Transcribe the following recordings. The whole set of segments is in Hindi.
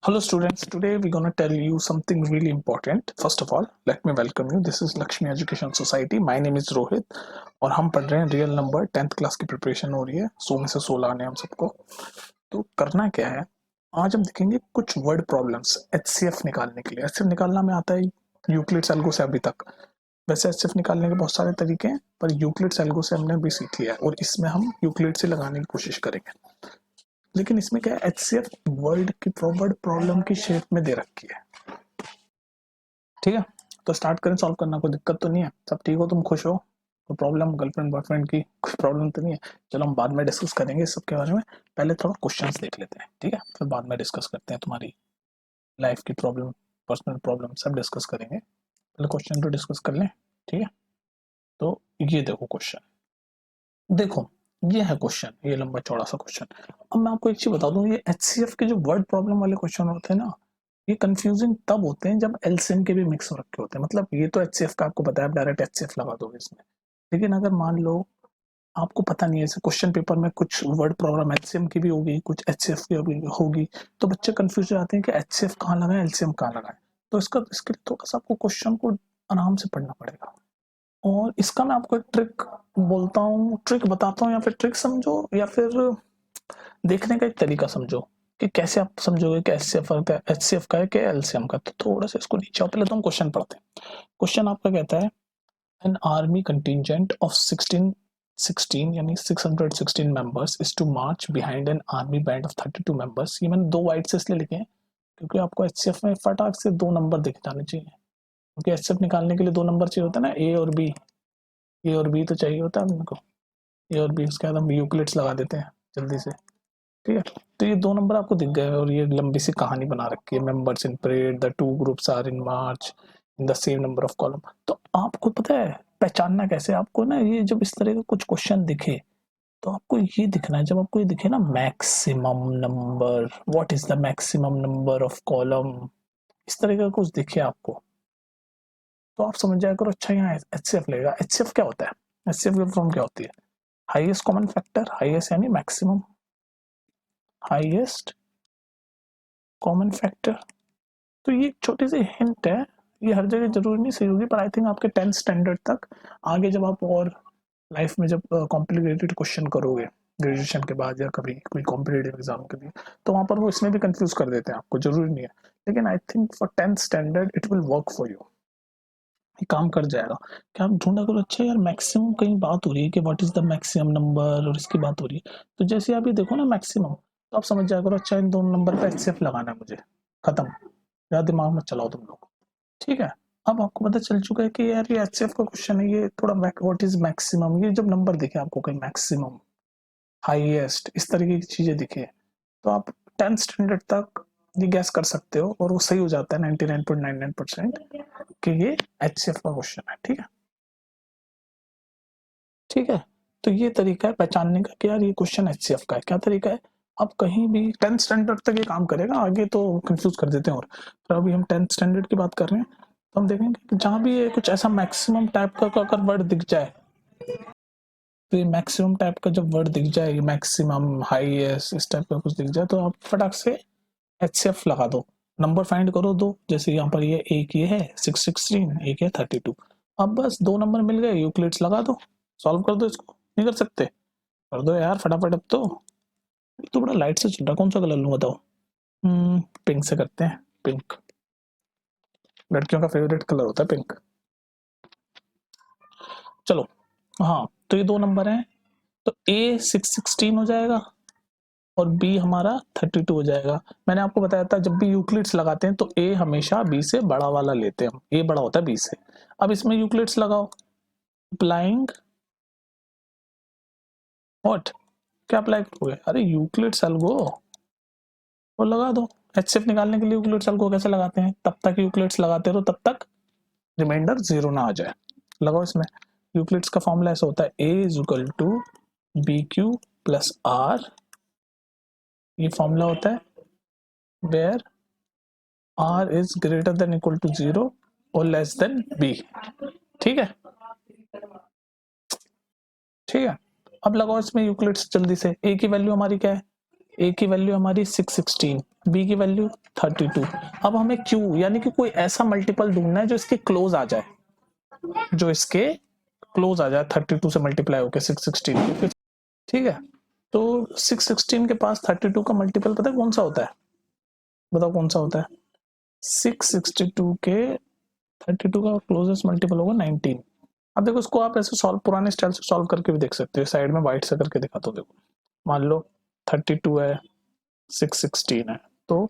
Hello students, today we're going to tell you something really important. First of all, let me welcome you. This is Lakshmi Education Society. My name is Rohit और हम पढ़ रहे हैं रियल नंबर 10th क्लास की प्रिपरेशन हो रही है। 100 में से 16 आने हम सबको। तो करना क्या है, आज हम देखेंगे कुछ वर्ड प्रॉब्लम्स HCF निकालने के लिए। HCF निकालना में आता है यूक्लिड्स एल्गो से अभी तक। वैसे HCF निकालने के बहुत सारे तरीके हैं, पर यूक्लिड्स एल्गो से हमने भी सीख लिया है और इसमें हम यूक्लिड से लगाने की कोशिश करेंगे। लेकिन इसमें क्या है, HCF वर्ड की वर्ड प्रॉब्लम की शेप में दे रखी है। ठीक है, तो स्टार्ट करें सॉल्व करना। कोई दिक्कत तो नहीं है? सब ठीक हो, तुम खुश हो? कोई प्रॉब्लम गर्लफ्रेंड बॉयफ्रेंड की कोई प्रॉब्लम तो नहीं है? चलो हम बाद में डिस्कस करेंगे इस सब के बारे में। पहले थोड़ा क्वेश्चंस देख लेते हैं, ठीक है, फिर बाद में डिस्कस करते हैं। तुम्हारी लाइफ की प्रॉब्लम, पर्सनल प्रॉब्लम सब डिस्कस करेंगे। पहले क्वेश्चन तो डिस्कस कर लें, ठीक है। तो ये देखो क्वेश्चन, देखो ये है क्वेश्चन, ये लंबा चौड़ा सा क्वेश्चन। अब मैं आपको एक चीज बता दूं, ये HCF के जो वर्ड प्रॉब्लम वाले क्वेश्चन होते हैं ना, ये कंफ्यूजिंग तब होते हैं जब एलसीएम के भी मिक्स हो रखे होते हैं। मतलब ये तो HCF का आपको पता है, आप डायरेक्ट HCF लगा दोगे इसमें। लेकिन अगर मान लो आपको पता नहीं है, ऐसे क्वेश्चन पेपर में कुछ वर्ड प्रॉब्लम HCM की भी होगी, कुछ HCF की भी होगी, तो बच्चे कंफ्यूज हो जाते हैं कि HCF कहाँ लगाए, LCM कहाँ लगाए। तो इसके लिए थोड़ा सा आपको क्वेश्चन को आराम से पढ़ना पड़ेगा। और इसका मैं आपको एक ट्रिक बोलता हूँ, ट्रिक बताता हूँ, या फिर ट्रिक समझो, या फिर देखने का एक तरीका समझो कि कैसे आप समझोगे कि HCF का है कि LCM का। तो थोड़ा सा इसको नीचे आओ, पहले तो हम क्वेश्चन पढ़ते हैं। क्वेश्चन आपका कहता है, एन आर्मी कंटिजेंट ऑफ 16 यानी 616 members is to march behind an army band of 32 members. ये मैंने दो वाइट से इसलिए लिखे हैं क्योंकि आपको HCF में फटाक से दो नंबर दिख जाने चाहिए, क्योंकि HCF निकालने के लिए दो नंबर चाहिए होता है ना, ए और बी तो चाहिए होता है हमको। ए और बी, उसके बाद हम यूक्लिड्स लगा देते हैं जल्दी से, ठीक है। तो ये दो नंबर आपको दिख गए और ये लंबी सी कहानी बना रखी है, members in parade, the two groups are in march in the same number of column. तो आपको पता है पहचानना कैसे? आपको ना ये जब इस तरह का कुछ क्वेश्चन दिखे तो आपको ये दिखना है, जब आपको ये दिखे ना maximum number, what is the maximum number of column, इस तरह का कुछ दिखे आपको तो आप समझ जाया करो, अच्छा यहाँ HCF लगेगा। HCF क्या होता है? HCF की फॉर्म क्या होती है? हाईएस्ट कॉमन फैक्टर, हाईएस्ट यानी मैक्सिमम, हाईएस्ट कॉमन फैक्टर। तो ये एक छोटी सी हिंट है, ये हर जगह जरूरी नहीं सही होगी, पर आई थिंक आपके 10th स्टैंडर्ड तक आगे जब आप और लाइफ में जब कॉम्प्लिकेटेड क्वेश्चन करोगे ग्रेजुएशन के बाद या कभी कोई कॉम्पिटेटिव एग्जाम के लिए, तो वहां पर वो इसमें भी कंफ्यूज कर देते हैं आपको, जरूरी नहीं है। लेकिन I think for 10th standard it will work for you, काम कर जाएगा। क्या आप ढूंढा करो, अच्छा यार मैक्सिमम कहीं बात हो रही है कि what is the maximum number और इसकी बात हो रही है, तो जैसे आप ये देखो ना मैक्सिमम, तो आप समझ जाया करो अच्छा इन दोनों नंबर पे HCF लगाना है मुझे, खत्म। यार दिमाग मत चलाओ तुम लोग, ठीक है। अब आपको पता चल चुका है कि यार ये HCF का क्वेश्चन है, ये थोड़ा व्हाट इज मैक्सिमम, ये जब नंबर दिखे आपको कहीं मैक्सिमम, हाईएस्ट, इस तरीके की चीजें दिखे, तो आप 10th स्टैंडर्ड तक ये गैस कर सकते हो और वो सही हो जाता है 99.99% कि ये HCF का क्वेश्चन है, ठीक है। ठीक है, तो ये तरीका है पहचानने का कि यार ये क्वेश्चन HCF का है। क्या तरीका है? आप कहीं भी 10th स्टैंडर्ड तक ये काम करेगा, आगे तो कंफ्यूज कर देते हैं। और तो अभी हम 10th स्टैंडर्ड की बात कर रहे हैं, तो हम देखेंगे कि जहाँ भी ये कुछ ऐसा मैक्सिमम टाइप का अगर वर्ड दिख जाए, तो ये मैक्सिमम टाइप का जब वर्ड दिख जाए, मैक्सिमम, हाईएस्ट, इस टाइप का कुछ दिख जाए, तो आप फटाक से HCF लगा दो, नंबर फाइंड करो दो। जैसे यहाँ पर ये एक ये है 616, एक है 32। अब बस दो नंबर मिल गए, यूक्लिड्स लगा दो, सॉल्व कर दो इसको। नहीं कर सकते? कर दो यार फटाफट। अब तो बड़ा लाइट से चल रहा, कौन सा कलर लूं बताओ? पिंक से करते हैं, पिंक लड़कियों का फेवरेट कलर होता है पिंक। चलो, हाँ, तो ये दो नंबर हैं, तो A 616 हो जाएगा और B हमारा 32 हो जाएगा। मैंने आपको बताया था जब भी यूक्लिड्स लगाते हैं तो A हमेशा B से बड़ा वाला लेते हैं हम, A बड़ा होता है B से। अब इसमें यूक्लिड्स लगाओ, अप्लाइंग व्हाट, क्या अप्लाई करोगे? अरे यूक्लिड्स एल्गो वो लगा दो। HCF निकालने के लिए यूक्लिड्स एल्गो कैसे लगाते हैं? तब तक यूक्लिड्स लगाते रहो, तब तक रिमाइंडर जीरो ना आ जाए। लगाओ इसमें, यूक्लिड्स का फॉर्मूला ऐसा होता है, A is equal to BQ plus R। ये फॉर्मूला होता है where R is greater than equal to 0 और लेस देन B। ठीक है, ठीक है। अब लगाओ इसमें यूक्लिड्स जल्दी से। A की वैल्यू हमारी क्या है? A की वैल्यू हमारी 616, बी की वैल्यू 32। अब हमें क्यू यानी कि कोई ऐसा मल्टीपल ढूंढना है जो इसके क्लोज आ जाए, जो इसके क्लोज आ जाए 32 से मल्टीप्लाई होकर 616। ठीक है, तो 616 के पास 32 का मल्टीपल पता है कौन सा होता है? बताओ कौन सा होता है? 662 के 32 का क्लोजेस्ट मल्टीपल होगा 19। अब देखो इसको आप ऐसे सॉल्व पुराने स्टाइल से सॉल्व करके भी देख सकते हो, साइड में वाइट से करके दिखाता हूँ। देखो मान लो 32 है, 616 है, तो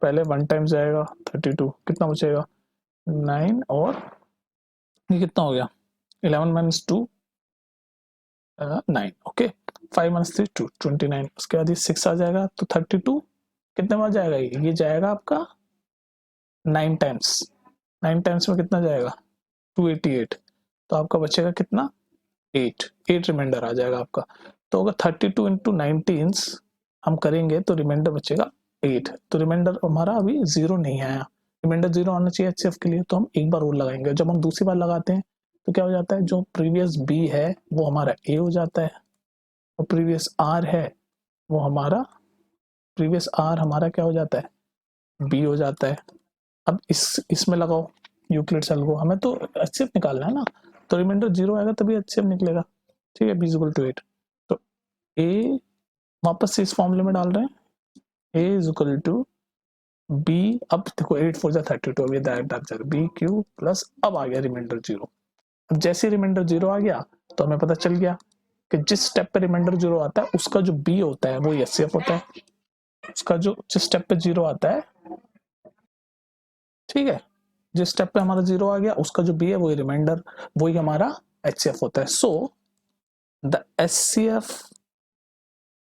पहले 1 टाइम्स जाएगा 32, कितना बचेगा 9, और ये कितना हो गया 11 माइनस 2 9। Okay, 5 minus 3 2 29। उसके बाद ये 6 आ जाएगा, तो 32 कितने बार जाएगा? ये जाएगा आपका 9 टाइम्स। 9 टाइम्स में कितना जाएगा 288, तो आपका बचेगा कितना 8 रिमाइंडर आ जाएगा आपका। तो अगर 32 इंटू 19 हम करेंगे तो रिमाइंडर बचेगा 8। तो रिमाइंडर हमारा अभी 0 नहीं आया, रिमाइंडर 0 आना चाहिए एचसीएफ के लिए, तो हम एक बार और लगाएंगे। जब हम दूसरी बार लगाते हैं तो क्या हो जाता है, जो प्रीवियस बी है वो हमारा ए हो जाता है, और प्रीवियस आर है वो हमारा, प्रीवियस आर हमारा क्या हो जाता है बी हो जाता है। अब इसमें लगाओ यूक्लिड्स एल्गो, हमें तो एचसीएफ निकालना है ना, तो रिमाइंडर 0 आएगा तभी एचसीएफ निकलेगा। ठीक है, बी इज इक्वल टू 8, तो ए वापस से इस फॉर्मूले में डाल रहे हैं, ए इज इक्वल टू बी। अब देखो 8 4 32, अब ये डायरेक्ट जाएगा बी क्यू प्लस, अब आ गया रिमाइंडर 0। अब जैसे रिमाइंडर 0 आ गया तो हमें पता चल गया कि जिस स्टेप पे रिमाइंडर 0 आता है उसका जो बी होता है वो एचसीएफ होता है, उसका जो जिस स्टेप पे 0 आता है, ठीक है, जिस स्टेप पे हमारा 0 आ गया उसका जो बी है वही रिमाइंडर, वही हमारा एचसीएफ होता है। So the HCF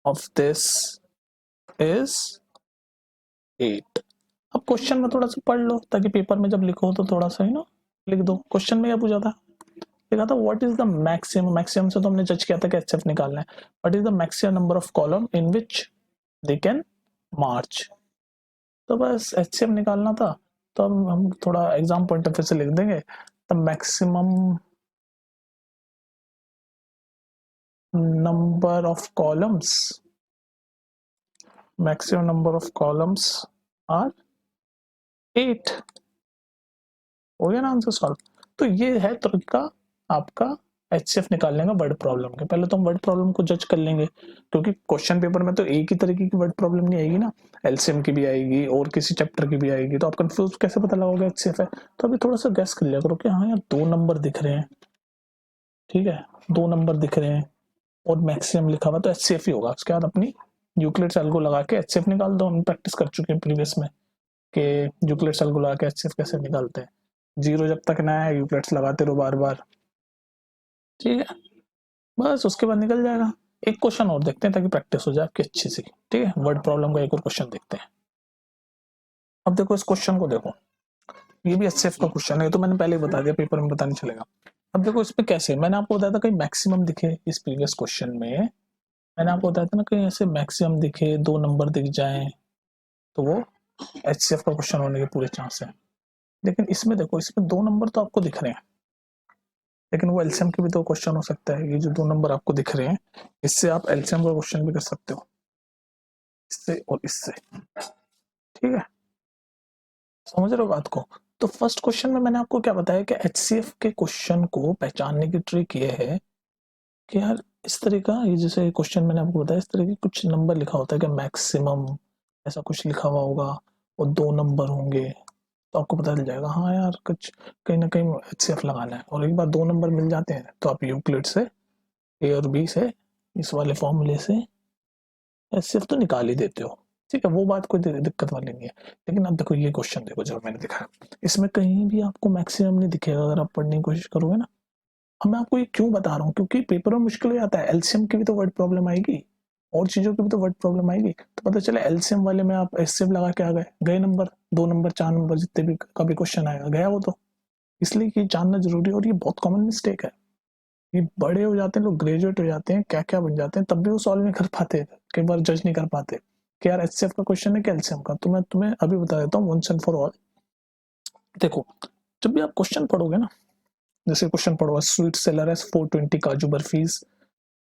of this is 8। अब क्वेश्चन में थोड़ा सा पढ़ लो ताकि पेपर में जब लिखो तो थोड़ा सा लिख दो। क्वेश्चन में क्या पूछा था, लिखा था what is the maximum, maximum से तो हमने जज किया था कि एचसीएफ निकालना है, what is the maximum number of column in which they can march. तो बस एचसीएफ निकालना था, तो अब हम थोड़ा एग्जाम पॉइंट ऑफ व्यू से लिख देंगे the maximum number of columns, maximum number of columns are 8। हो गया ना आंसर सॉल्व। तो ये है तरीका आपका एचसीएफ निकालने का वर्ड प्रॉब्लम के। पहले तो हम वर्ड प्रॉब्लम को जज कर लेंगे, क्योंकि क्वेश्चन पेपर में तो एक ही तरीके की वर्ड प्रॉब्लम नहीं आएगी ना, एलसीएम की भी आएगी और किसी चैप्टर की भी आएगी, तो आप कंफ्यूज कैसे पता लगाओगे एचसीएफ है। तो अभी थोड़ा सा गैस कर लिया करो कि हाँ यार 2 नंबर दिख रहे हैं, ठीक है 2 नंबर दिख रहे हैं और मैक्सिमम लिखा हुआ, तो एचसीएफ ही होगा। उसके बाद अपनी यूक्लिड्स एल्गो लगा के एचसीएफ निकाल दो। हम प्रैक्टिस कर चुके हैं प्रीवियस में कि यूक्लिड्स एल्गो लगा के एचसीएफ कैसे निकालते हैं। 0 जब तक ना आए यूक्लिड्स लगाते रहो बार बार, ठीक है, बस उसके बाद निकल जाएगा। एक क्वेश्चन और देखते हैं ताकि प्रैक्टिस हो जाए आपकी अच्छी सी, ठीक है। वर्ड प्रॉब्लम का एक और क्वेश्चन देखते हैं। अब देखो इस क्वेश्चन को देखो, ये भी एचसीएफ का क्वेश्चन है, तो मैंने पहले ही बता दिया, पेपर में पता नहीं चलेगा। अब देखो इसमें कैसे, मैंने आपको बताया था कहीं मैक्सिमम दिखे इस प्रीवियस क्वेश्चन में, मैंने आपको बताया था ना कहीं ऐसे मैक्सिमम दिखे 2 नंबर दिख जाए तो वो एचसीएफ का क्वेश्चन होने के पूरे चांस है। लेकिन इसमें देखो, इसमें 2 नंबर तो आपको दिख रहे हैं, लेकिन वो एलसीएम के भी तो क्वेश्चन हो सकता है। ये जो 2 नंबर आपको दिख रहे हैं इससे आप एलसीएम का क्वेश्चन भी कर सकते हो, इससे और इससे, ठीक है, समझ रहे हो बात को। तो फर्स्ट क्वेश्चन में मैंने आपको क्या बताया कि एचसीएफ के क्वेश्चन को पहचानने की ट्रिक ये है कि यार इस तरह का, ये जैसे क्वेश्चन मैंने आपको बताया, इस तरह के कुछ नंबर लिखा होता है कि मैक्सिमम ऐसा कुछ लिखा हुआ होगा और 2 नंबर होंगे, तो आपको पता चल जाएगा हाँ यार कुछ कहीं ना कहीं एचसीएफ लगाना है। और एक बार 2 नंबर मिल जाते हैं तो आप यूक्लिड से ए और बी से इस वाले फॉर्मूले से एचसीएफ तो निकाल ही देते हो, ठीक है, वो बात कोई दिक्कत वाली नहीं है। लेकिन अब देखो ये क्वेश्चन देखो जो मैंने दिखाया, इसमें कहीं भी आपको मैक्सिमम नहीं दिखेगा अगर आप पढ़ने की कोशिश करोगे ना। अब मैं आपको ये क्यों बता रहा हूँ, क्योंकि पेपर में मुश्किल हो जाता है, एलसीएम की भी तो वर्ड प्रॉब्लम आएगी और चीजों की भी तो वर्ड प्रॉब्लम आएगी। तो पता चला एलसीएम वाले में आप एचसीएफ लगा के आ गए, गए नंबर, 2 नंबर 4 नंबर जितने भी का भी क्वेश्चन आएगा गया वो तो। इसलिए ये जानना जरूरी है, और ये बहुत कॉमन मिस्टेक है। ये बड़े हो जाते हैं लोग, ग्रेजुएट हो जाते हैं, क्या क्या बन जाते हैं, तब भी वो सॉल्व नहीं कर पाते, कई बार जज नहीं कर पाते कि यार एचसीएफ का क्वेश्चन है कि एलसीएम का। तो मैं तुम्हें अभी बता देता हूँ वंस एंड फॉर ऑल। देखो जब भी आप क्वेश्चन पढ़ोगे ना, जैसे क्वेश्चन पढ़ो स्वीट सेलर है 420 काजू बर्फीज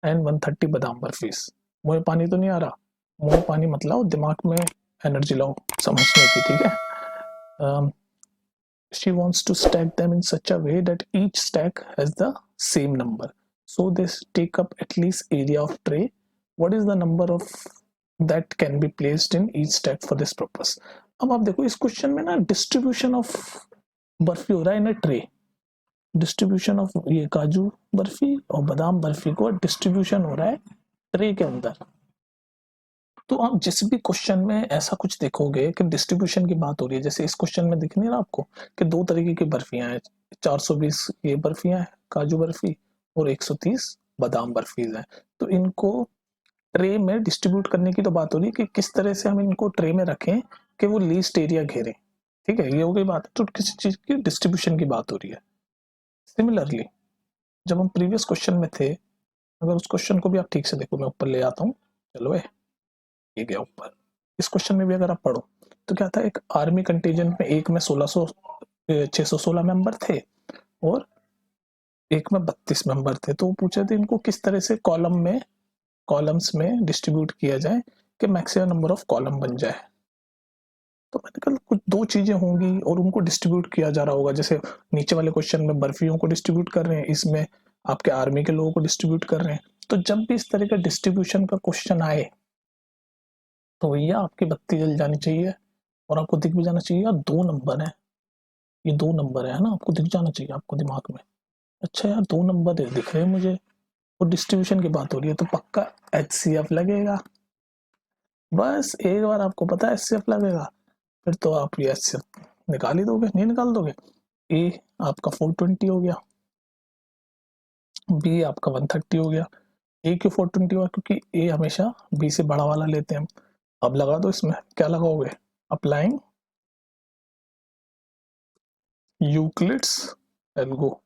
एंड 130 बादाम बर्फीज, मुंह पानी तो नहीं आ रहा, मुंह पानी मतलब दिमाग में एनर्जी लॉ समझने की, ठीक है। she wants to stack them in such a way that each stack has the same number, so they take up at least area of tray. What is the number of that can be placed in each stack for this purpose? अब आप देखो इस क्वेश्चन में ना डिस्ट्रीब्यूशन ऑफ बर्फी हो रहा है इन ट्रे, डिस्ट्रीब्यूशन ऑफ ये काजू बर्फी और बादाम बर्फी को डिस्ट्रीब्यूशन हो रहा है ट्रे के अंदर। तो आप जिस भी क्वेश्चन में ऐसा कुछ देखोगे कि डिस्ट्रीब्यूशन की बात हो रही है, जैसे इस क्वेश्चन में दिख नहीं रहा आपको कि दो तरीके की बर्फियां हैं, 420 ये बर्फियां हैं काजू बर्फी और 130 बादाम बर्फीज हैं। तो इनको ट्रे में डिस्ट्रीब्यूट करने की तो बात हो रही है कि किस तरह से हम इनको ट्रे में रखें कि वो लीस्ट एरिया घेरे, ठीक है, ये हो गई बात। तो किसी चीज की डिस्ट्रीब्यूशन की बात हो रही है। सिमिलरली जब हम प्रीवियस क्वेश्चन में थे, अगर उस क्वेश्चन को भी आप ठीक से देखो, मैं ऊपर ले आता हूँ, चलो ये गया ऊपर। इस क्वेश्चन में भी अगर आप पढ़ो तो क्या था, एक आर्मी कंटिजेंट में एक में 616 मेंबर थे और एक में 32 मेंबर थे। तो वो पूछे थे इनको किस तरह से कॉलम्स में डिस्ट्रीब्यूट किया जाए कि मैक्सिमम नंबर ऑफ कॉलम बन जाए। तो मैंने कहा कुछ दो चीजें होंगी और उनको डिस्ट्रीब्यूट किया जा रहा होगा, जैसे नीचे वाले क्वेश्चन में बर्फियों को डिस्ट्रीब्यूट कर रहे हैं, इसमें आपके आर्मी के लोगों को डिस्ट्रीब्यूट कर रहे हैं। तो जब भी इस तरह का डिस्ट्रीब्यूशन का क्वेश्चन आए तो भैया आपकी बत्ती जल जानी चाहिए और आपको दिख भी जाना चाहिए यार 2 नंबर है, ये 2 नंबर है ना, आपको दिख जाना चाहिए आपको दिमाग में, अच्छा यार 2 नंबर है दिख रहे हैं मुझे और डिस्ट्रीब्यूशन की बात हो रही है तो पक्का HCF लगेगा। बस एक बार आपको पता है HCF लगेगा, फिर तो आप ये HCF निकाल ही दोगे, नहीं निकाल दोगे। ए आपका 420 हो गया, बी आपका 130 हो गया। ए क्यों 420 हुआ, क्योंकि ए हमेशा बी से बड़ा वाला लेते हैं हम। अब लगा दो, इसमें क्या लगाओगे, applying Euclid's algo.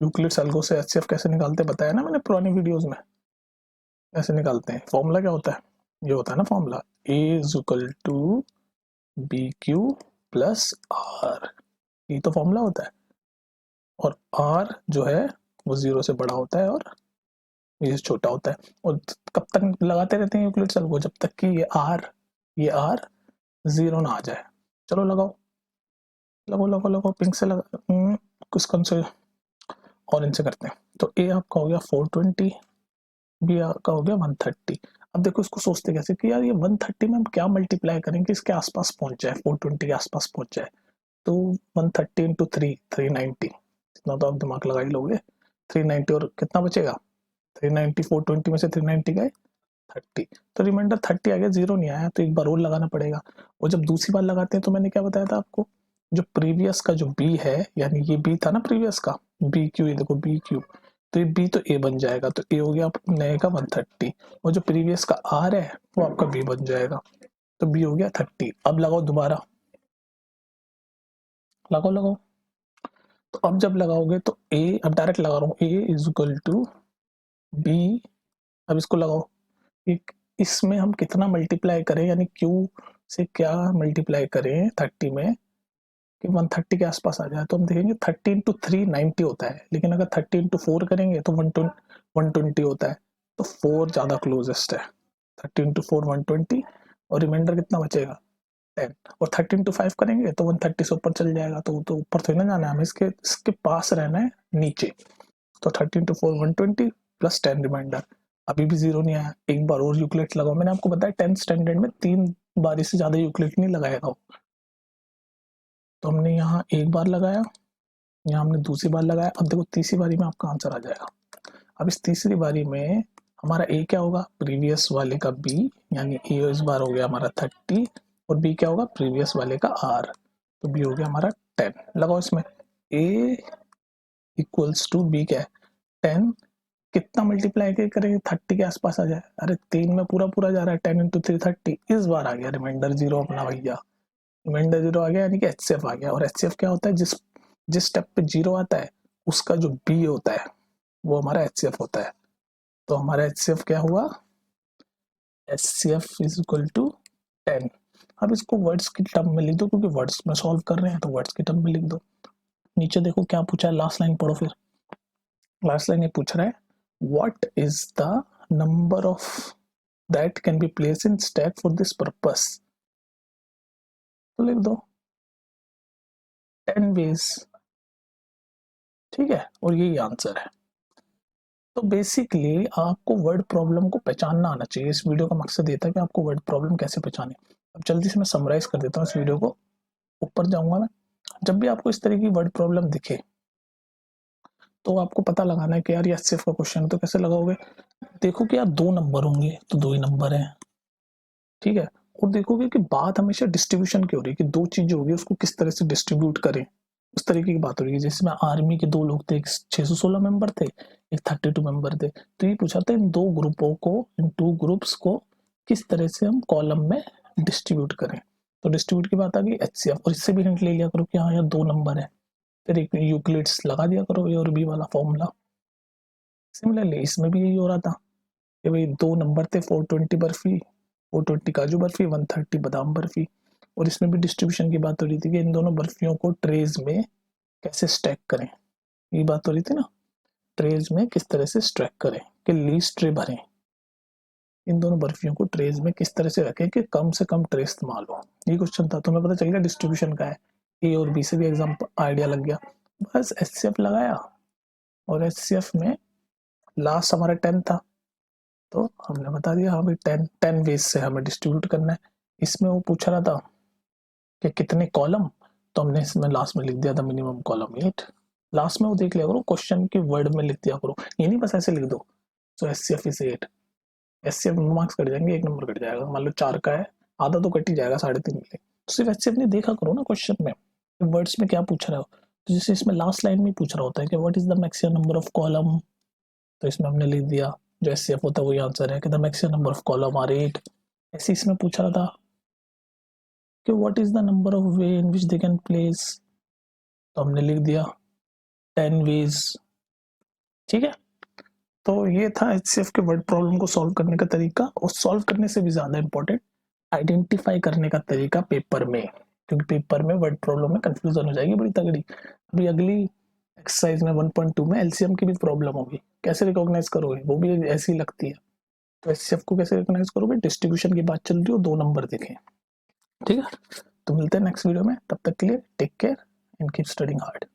Euclid's algo से HCF कैसे निकालते बताया ना मैंने पुरानी वीडियोस में, कैसे निकालते हैं। फॉर्मूला क्या होता है, ये होता है ना formula, A is equal to B Q plus R, ये तो फॉर्मूला होता है। और आर जो है वो 0 से बड़ा होता है और ये छोटा होता है। और कब तक लगाते रहते हैं यूक्लिड्स एल्गो, जब तक कि ये आर 0 ना आ जाए। चलो लगाओ लगाओ लगाओ लगाओ, पिंक से लगा, कुछ कौन से ऑरेंज से करते हैं। तो ए आपका हो गया 420, बी आपका हो गया 130। अब देखो इसको सोचते कैसे कि यार ये 130 में हम क्या मल्टीप्लाई करें कि इसके आसपास पहुंच जाए, 420 के आसपास पहुंच जाए। तो 130 इंटू 390, इतना तो आप दिमाग लगा ही लोगे। 390 और कितना बचेगा, 390 420 में से 390 गए 30, तो रिमाइंडर 30 आ गया, 0 नहीं आया, तो एक बार और लगाना पड़ेगा। और जब दूसरी बार लगाते हैं तो मैंने क्या बताया था आपको, जो प्रीवियस का जो बी है, यानी ये बी था ना प्रीवियस का, बी क्यू, ये देखो बी क्यू, तो ये बी तो ए बन जाएगा, तो ए हो गया नए का 130, और जो प्रीवियस का आर है वो आपका बी बन जाएगा, तो बी हो गया 30। अब लगाओ दोबारा, लगाओ लगाओ। तो अब जब लगाओगे तो ए, अब डायरेक्ट लगा रहा हूँ, ए इज इक्वल टू बी। अब इसको लगाओ, एक इसमें हम कितना मल्टीप्लाई करें, यानी क्यू से क्या मल्टीप्लाई करें 30 में कि 130 के आसपास आ जाए। तो हम देखेंगे 30 इंटू 390 होता है, लेकिन अगर 30 इंटू 4 करेंगे तो 120 होता है, तो 4 ज़्यादा क्लोजेस्ट है। 30 इंटू 4 120, और रिमाइंडर कितना बचेगा 10, और 30 इंटू 5 करेंगे तो 130 से ऊपर चल जाएगा, तो ऊपर थोड़ी ना जाना है हमें, इसके पास रहना है नीचे। तो 30 इंटू 4 120 प्लस 10 रिमाइंडर, अभी भी 0 नहीं आया, एक बार और यूक्लिड लगाओ। मैंने आपको बताया 10th स्टैंडर्ड में 3 बारी से ज़्यादा यूक्लिड नहीं लगाएगा। तो हमने यहाँ एक बार लगाया, यहाँ हमने दूसरी बार लगाया, अब देखो तीसरी बारी में आपका आंसर आ जाएगा। अब इस तीसरी बारी में हमारा ए क्या होगा, प्रीवियस वाले का बी, यानी ए इस बार हो गया हमारा 30 और बी क्या होगा प्रीवियस वाले का आर, तो बी हो गया हमारा 10। लगाओ इसमें, ए इक्वल्स टू बी क्या है 10, कितना मल्टीप्लाई करेंगे 30 के आसपास आ जाए, अरे 3 में पूरा पूरा जा रहा है, 10 इंटू 3 30, इस बार आ गया रिमाइंडर 0 अपना भैया, रिमाइंडर 0 आ गया, यानी कि HCF आ गया। और HCF क्या होता है, जिस जिस स्टेप पे 0 आता है उसका जो बी होता है वो हमारा HCF होता है। तो हमारा HCF क्या हुआ, HCF इज इक्वल टू 10। अब इसको वर्ड्स की टर्म में लिख दो, क्योंकि वर्ड्स में सॉल्व कर रहे हैं तो वर्ड्स की टर्म में लिख दो। नीचे देखो क्या पूछा है, लास्ट लाइन पढ़ो फिर। लास्ट लाइन ये पूछ रहा है, what is the number of that can be place in stack for this purpose. तो लिख दो 10 वेज, ठीक है, और यही आंसर है। तो बेसिकली आपको वर्ड प्रॉब्लम को पहचानना आना चाहिए। इस वीडियो का मकसद ये था कि आपको वर्ड प्रॉब्लम कैसे पहचाने। अब जल्दी से मैं समराइज कर देता हूँ इस वीडियो को, ऊपर जाऊंगा मैं। जब भी आपको इस तरह की वर्ड प्रॉब्लम दिखे तो आपको पता लगाना है कि यार ये एचसीएफ का क्वेश्चन है, तो कैसे लगाओगे। देखो कि यार 2 नंबर होंगे तो 2 ही नंबर है, ठीक है। और देखोगे कि बात हमेशा डिस्ट्रीब्यूशन की हो रही है कि 2 चीजें होगी उसको किस तरह से डिस्ट्रीब्यूट करें, उस तरीके की बात हो रही है। जैसे में आर्मी के 2 लोग थे, एक 616 मेंबर थे, एक 32 मेंबर थे, तो ये पूछा था इन 2 ग्रुपों को, इन 2 ग्रुप्स को किस तरह से हम कॉलम में डिस्ट्रीब्यूट करें। तो डिस्ट्रीब्यूट की बात आ गई एचसीएफ, और इससे भी हिंट ले लिया करो कि हाँ यार 2 नंबर है, फिर एक यूक्लिड्स लगा दिया करो ए और बी वाला फॉर्मूला। सिमिलरली इसमें भी यही हो रहा था कि भाई 2 नंबर थे, 420 बर्फी, 420 काजू बर्फी, 130 बादाम बर्फी। और इसमें भी डिस्ट्रीब्यूशन की बात हो रही थी कि इन दोनों बर्फियों को ट्रेज में कैसे स्टैक करें, ये बात हो रही थी ना, ट्रेज में किस तरह से स्टैक करें कि लीस्ट ट्रे भरें, इन दोनों बर्फियों को ट्रेज में किस तरह से रखें कि कम से कम ट्रे इस्तेमाल हो। ये क्वेश्चन था, तुम्हें पता चल गया डिस्ट्रीब्यूशन का है, ए और बी से भी एग्जाम आइडिया लग गया। बस एचसीएफ लगाया, और एचसीएफ में लास्ट हमारा 10 था, तो हमने बता दिया हाँ भाई 10 वेज से हमें डिस्ट्रीब्यूट करना है। इसमें वो पूछ रहा था कि कितने कॉलम, तो हमने इसमें लास्ट में लिख दिया था मिनिमम कॉलम 8। लास्ट में वो देख लिया करो, क्वेश्चन के वर्ड में लिख दिया करो, ये नहीं बस ऐसे लिख दो। So HCF is 8, HCF marks cut जाएंगे, 1 नंबर कट जाएगा। मान लो 4 का है, आधा तो कट ही जाएगा, 3.5 मिले। तो सिर्फ एचसीएफ ने देखा करो ना क्वेश्चन में वर्ड्स में क्या पूछ रहा हो। तो जैसे इसमें लास्ट लाइन में पूछ रहा होता है कि what is the maximum number of column, तो इसमें हमने लिख दिया जो एचसीएफ होता है वही आंसर है कि the maximum number of column are 8। ऐसे इसमें पूछ रहा था कि what is the number of way in which they can place, तो हमने लिख दिया 10 वेज, ठीक है। तो ये था एचसीएफ के वर्ड प्रॉब्लम को सॉल्व करने का तरीका, और सॉल्व करने से भी ज्यादा इंपॉर्टेंट आइडेंटिफाई करने का तरीका पेपर में, क्योंकि पेपर में वर्ड प्रॉब्लम में कंफ्यूजन हो जाएगी बड़ी तगड़ी। अभी अगली एक्सरसाइज में 1.2 में एलसीएम की भी प्रॉब्लम होगी, कैसे रिकॉग्नाइज करोगे, वो भी ऐसी लगती है। तो एचसीएफ को कैसे रिकॉग्नाइज करोगे, डिस्ट्रीब्यूशन की बात चल रही हो, 2 नंबर दिखे, ठीक है। तो मिलते हैं नेक्स्ट वीडियो में, तब तक के लिए take care and keep studying hard.